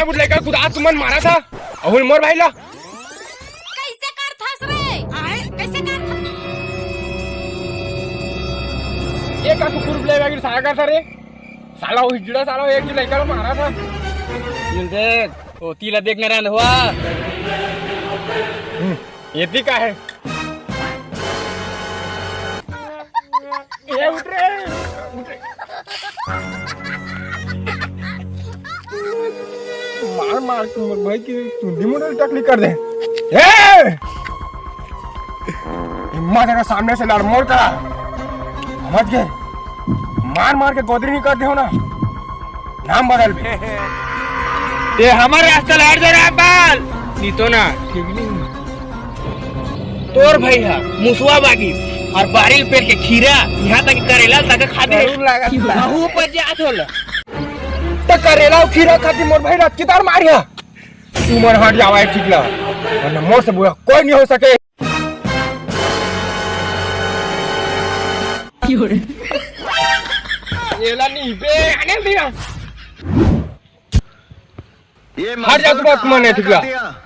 बुढ़ लड़का कुदा तुमन मारा था और मोर भाई ला कैसे कर थस रे कैसे कर ये का कुकुर ले गया साला का था रे साला वो हिजड़ा साला एक लड़का को मारा था देख ओ तीला देखने रहन हुआ ये ती का है ये उठ रे मार मार तुम भाई की तुंडी मुंडी टकली कर दे ए हिम्मत है सामने से लड़ मोड़ करा समझ गए मार मार के गोदरी नहीं कर दे हो ना नाम बदल भी ये हमारे रास्ता लड़ जा रहा बाल नहीं तो ना ठीक नहीं तोर भाई है मुसवा बागी और बारिल पेड़ के खीरा यहाँ तक करेला तक खाते हूँ पर जात होल तो करेला और खीरा खाती मोर भाई रात की तार मारिया तू मन हट जावा है ठीक ला वरना मोर से बुरा कोई नहीं हो सके येला नहीं बे आने दिया हट जा तू बात मन है ठीक ला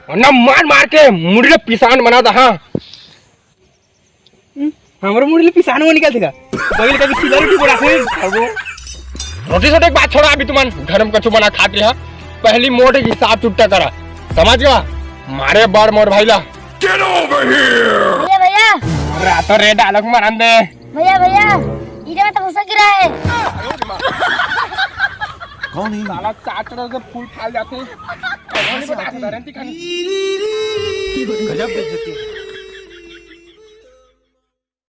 वरना मार मार के मुड़ी पिसान बना दा हाँ हमारे मुड़ी पिसान वो निकल देगा पहले कभी खिला रोटी बना फिर रोटी सोटे एक बात छोड़ा अभी तुमन घर में कछु बना खाती है पहली मोटे की साफ चुट्टा करा समझ गया मारे बार मोर भाई ला भैया भैया रात रे डालक मारन दे भैया भैया इधर में तो घुसा गिरा है कौन है साला चाचड़ा से फूल फाल जाते हैं गजब बेइज्जती